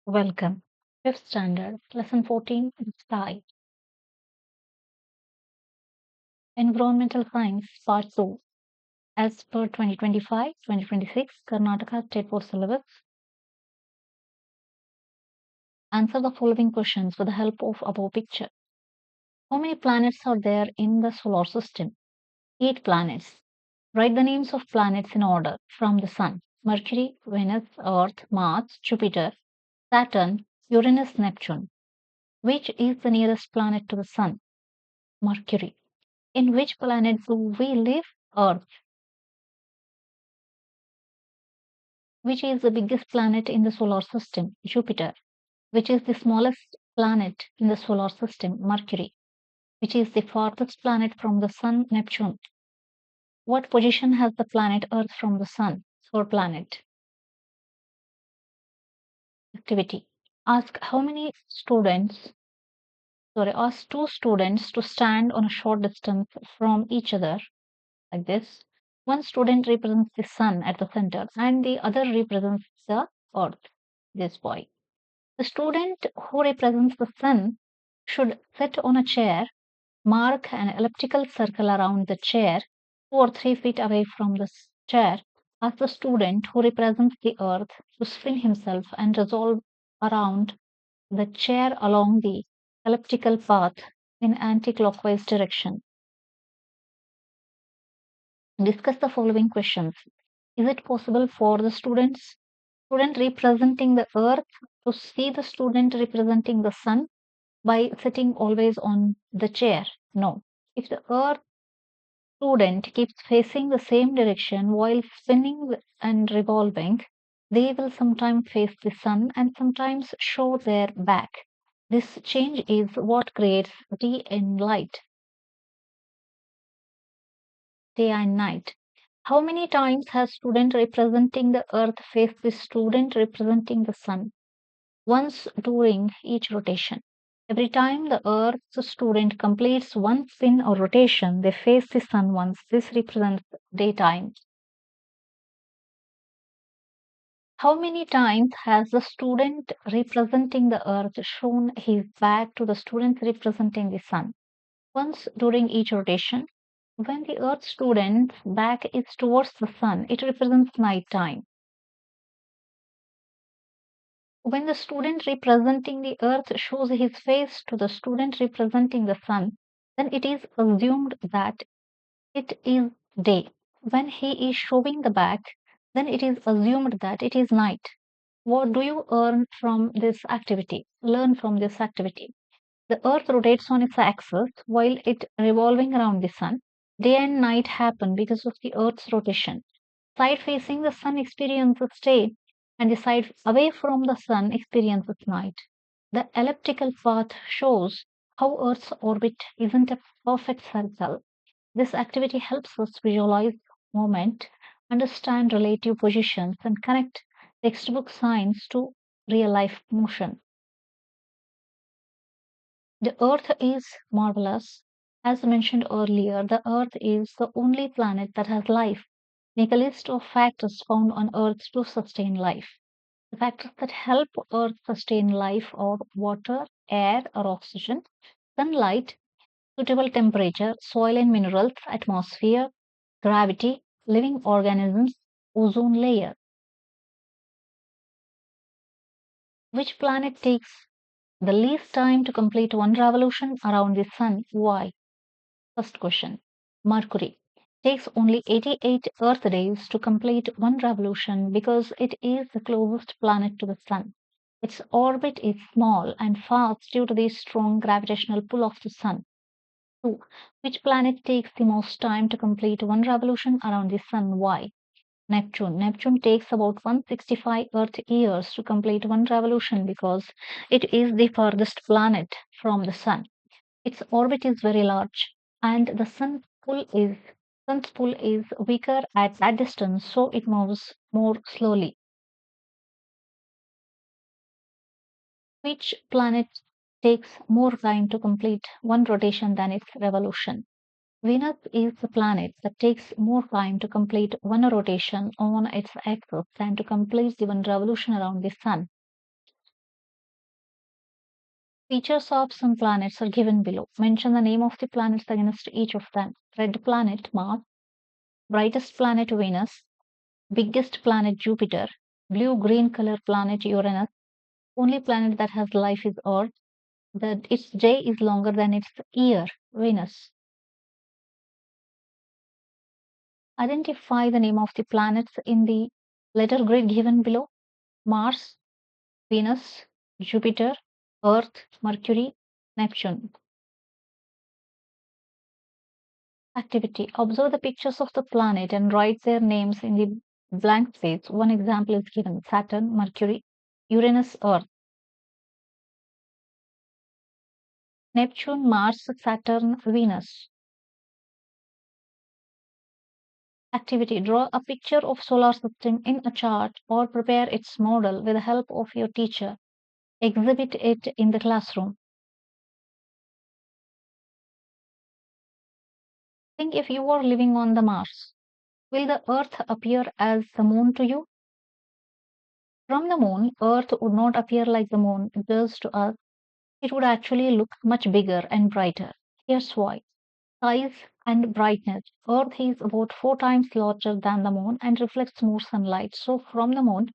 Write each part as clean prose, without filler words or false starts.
Welcome. Fifth standard, lesson 14, sky. Environmental science, part 2. As per 2025-2026 Karnataka State Board syllabus, answer the following questions with the help of above picture. How many planets are there in the solar system? 8 planets. Write the names of planets in order from the Sun: Mercury, Venus, Earth, Mars, Jupiter, Saturn, Uranus, Neptune. Which is the nearest planet to the Sun? Mercury. In which planet do we live? Earth. Which is the biggest planet in the solar system? Jupiter. Which is the smallest planet in the solar system? Mercury. Which is the farthest planet from the Sun? Neptune. What position has the planet Earth from the Sun? Third planet. Activity. Ask two students to stand on a short distance from each other, like this. One student represents the Sun at the center, and the other represents the Earth, this boy. The student who represents the Sun should sit on a chair, mark an elliptical circle around the chair 2 or 3 feet away from the chair. Ask the student who represents the Earth to spin himself and revolve around the chair along the elliptical path in anti-clockwise direction. Discuss the following questions. Is it possible for the student representing the Earth to see the student representing the Sun by sitting always on the chair? No. If the Earth student keeps facing the same direction while spinning and revolving, they will sometimes face the Sun and sometimes show their back. This change is what creates day and night. How many times has student representing the Earth faced the student representing the Sun? Once during each rotation. Every time the Earth's student completes one spin or rotation, they face the Sun once. This represents daytime. How many times has the student representing the Earth shown his back to the student representing the Sun? Once during each rotation. When the Earth student's back is towards the Sun, it represents night time. When the student representing the Earth shows his face to the student representing the Sun, then it is assumed that it is day. When he is showing the back, then it is assumed that it is night. What do you learn from this activity? Learn from this activity. The Earth rotates on its axis while it revolving around the Sun. Day and night happen because of the Earth's rotation. Side facing the Sun experiences day, and the side away from the Sun experiences night. The elliptical path shows how Earth's orbit isn't a perfect circle. This activity helps us visualize movement, understand relative positions, and connect textbook science to real life motion. The Earth is marvelous. As mentioned earlier, the Earth is the only planet that has life. Make a list of factors found on Earth to sustain life. The factors that help Earth sustain life are water, air or oxygen, sunlight, suitable temperature, soil and minerals, atmosphere, gravity, living organisms, ozone layer. Which planet takes the least time to complete one revolution around the Sun? Why? First question. Mercury takes only 88 Earth days to complete one revolution because it is the closest planet to the Sun. Its orbit is small and fast due to the strong gravitational pull of the Sun. 2. Which planet takes the most time to complete one revolution around the Sun? Why? Neptune. Neptune takes about 165 Earth years to complete one revolution because it is the farthest planet from the Sun. Its orbit is very large, and the sun's pull is weaker at that distance, so it moves more slowly. Which planet takes more time to complete one rotation than its revolution? Venus is the planet that takes more time to complete one rotation on its axis than to complete the one revolution around the Sun. Features of some planets are given below. Mention the name of the planets against each of them. Red planet Mars, brightest planet Venus, biggest planet Jupiter, blue-green color planet Uranus, only planet that has life is Earth, that its day is longer than its year, Venus. Identify the name of the planets in the letter grid given below. Mars, Venus, Jupiter, Earth, Mercury, Neptune. Activity. Observe the pictures of the planet and write their names in the blank space. One example is given: Saturn, Mercury, Uranus, Earth. Neptune, Mars, Saturn, Venus. Activity. Draw a picture of solar system in a chart or prepare its model with the help of your teacher. Exhibit it in the classroom. Think if you were living on the Mars. Will the Earth appear as the moon to you? From the moon, Earth would not appear like the moon does to us. It would actually look much bigger and brighter. Here's why. Size and brightness. Earth is about 4 times larger than the moon and reflects more sunlight. So from the moon,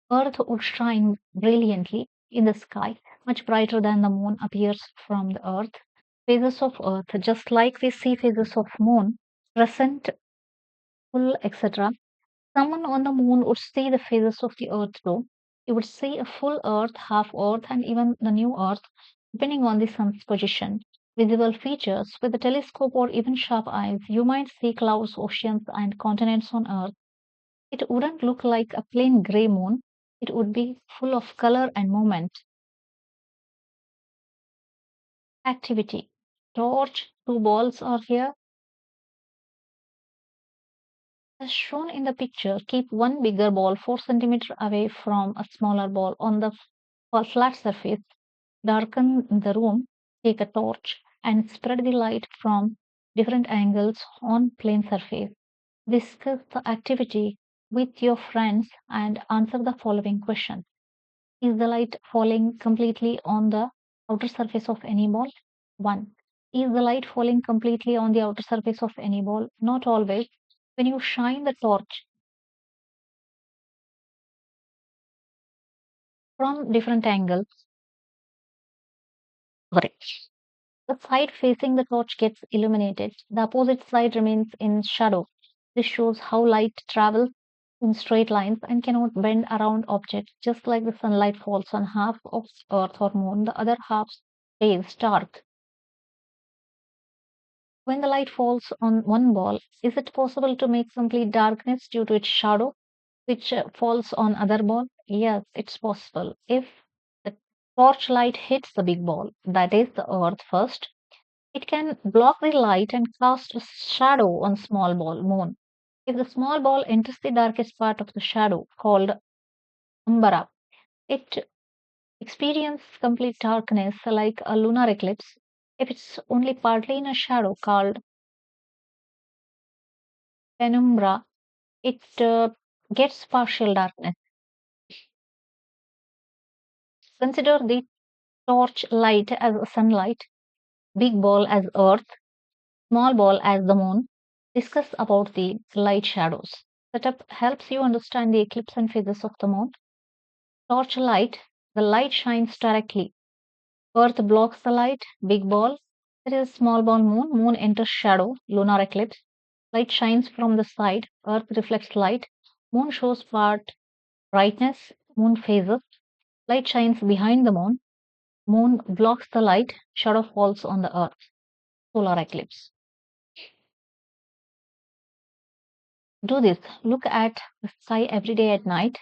Earth would shine brilliantly in the sky, much brighter than the moon appears from the Earth. Phases of Earth, just like we see phases of moon, crescent, full, etc. Someone on the moon would see the phases of the Earth too. You would see a full Earth, half Earth, and even the new Earth, depending on the sun's position. Visible features with a telescope or even sharp eyes, you might see clouds, oceans, and continents on Earth. It wouldn't look like a plain gray moon, it would be full of color and movement. Activity. Torch, two balls are here. As shown in the picture, keep one bigger ball 4 centimeters away from a smaller ball on the flat surface. Darken the room, take a torch, and spread the light from different angles on plain surface. Discuss the activity with your friends and answer the following question. Is the light falling completely on the outer surface of any ball? 1. Is the light falling completely on the outer surface of any ball? Not always. When you shine the torch from different angles, sorry, the side facing the torch gets illuminated. The opposite side remains in shadow. This shows how light travels in straight lines and cannot bend around objects. Just like the sunlight falls on half of Earth or Moon, the other half stays dark. When the light falls on one ball, is it possible to make complete darkness due to its shadow, which falls on other ball? Yes, it's possible. If the torchlight hits the big ball, that is the Earth first, it can block the light and cast a shadow on small ball, Moon. If the small ball enters the darkest part of the shadow, called umbra, it experiences complete darkness like a lunar eclipse. If it's only partly in a shadow, called penumbra, it gets partial darkness. Consider the torch light as sunlight, big ball as Earth, small ball as the moon. Discuss about the light shadows. Setup helps you understand the eclipse and phases of the moon. Torch light, the light shines directly. Earth blocks the light, big ball. There is small ball moon. Moon enters shadow, lunar eclipse. Light shines from the side. Earth reflects light. Moon shows part brightness. Moon phases. Light shines behind the moon. Moon blocks the light. Shadow falls on the Earth. Solar eclipse. Do this. Look at the sky every day at night.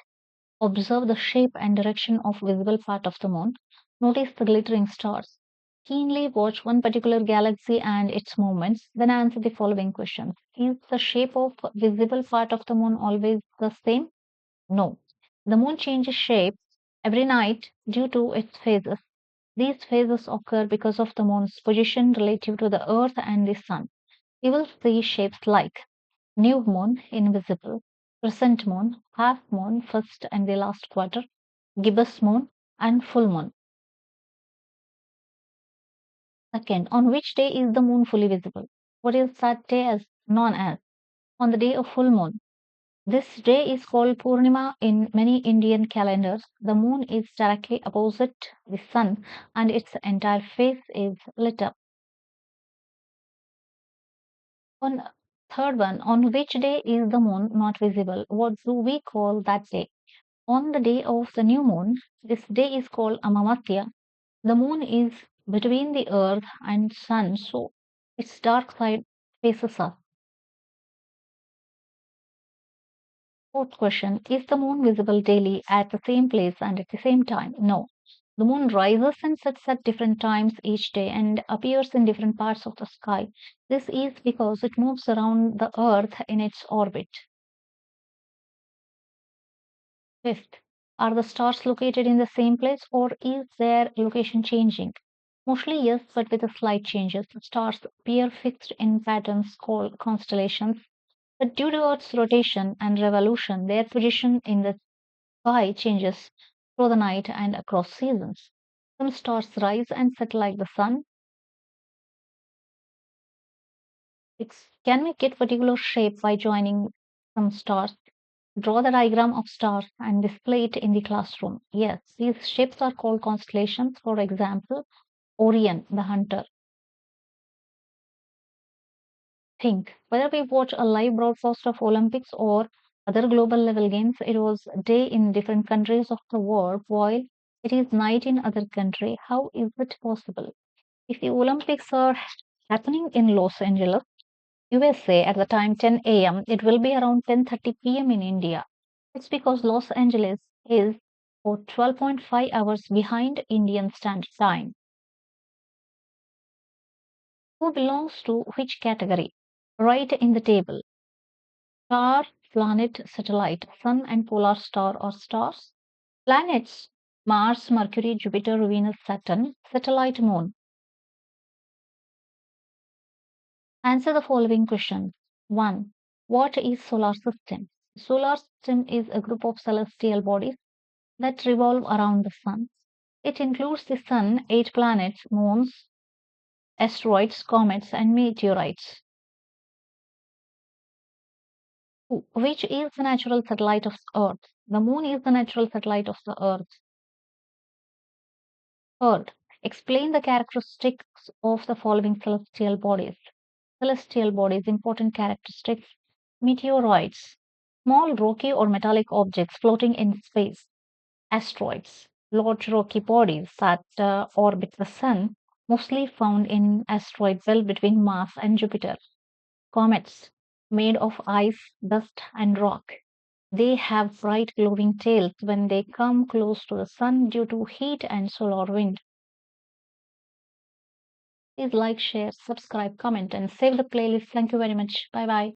Observe the shape and direction of visible part of the moon. Notice the glittering stars. Keenly watch one particular galaxy and its movements. Then answer the following questions. Is the shape of visible part of the moon always the same? No. The moon changes shape every night due to its phases. These phases occur because of the moon's position relative to the earth and the sun. You will see shapes like new moon, invisible, crescent moon, half moon, first and the last quarter, gibbous moon, and full moon. Second, on which day is the moon fully visible? What is that day as known as? On the day of full moon. This day is called Purnima in many Indian calendars. The moon is directly opposite the sun and its entire face is lit up. On third one, on which day is the moon not visible? What do we call that day? On the day of the new moon, this day is called Amavatya. The moon is between the earth and sun, so its dark side faces us. Fourth question, is the moon visible daily at the same place and at the same time? No. The moon rises and sets at different times each day and appears in different parts of the sky. This is because it moves around the earth in its orbit. Fifth, are the stars located in the same place or is their location changing? Mostly yes, but with a slight changes. The stars appear fixed in patterns called constellations, but due to Earth's rotation and revolution, their position in the sky changes through the night and across seasons. Some stars rise and set like the sun. Can we get particular shape by joining some stars? Draw the diagram of stars and display it in the classroom. Yes, these shapes are called constellations. For example, Orion, the hunter. Think whether we watch a live broadcast of Olympics or other global level games, it was day in different countries of the world while it is night in other country. How is it possible? If the Olympics are happening in Los Angeles, USA at the time 10 a.m., it will be around 10:30 p.m. in India. It's because Los Angeles is for 12.5 hours behind Indian Standard Time. Who belongs to which category? Write in the table. Star, planet, satellite, sun and polar star are stars. Planets, Mars, Mercury, Jupiter, Venus, Saturn. Satellite, moon. Answer the following questions. 1. What is solar system? Solar system is a group of celestial bodies that revolve around the sun. It includes the sun, 8 planets, moons, asteroids, comets, and meteorites. Which is the natural satellite of Earth? The moon is the natural satellite of the Earth. Third, explain the characteristics of the following celestial bodies. Celestial bodies, important characteristics. Meteoroids, small rocky or metallic objects floating in space. Asteroids, large rocky bodies that orbit the sun, mostly found in asteroid belt between Mars and Jupiter. Comets, made of ice, dust, and rock. They have bright glowing tails when they come close to the sun due to heat and solar wind. Please like, share, subscribe, comment, and save the playlist. Thank you very much. Bye bye.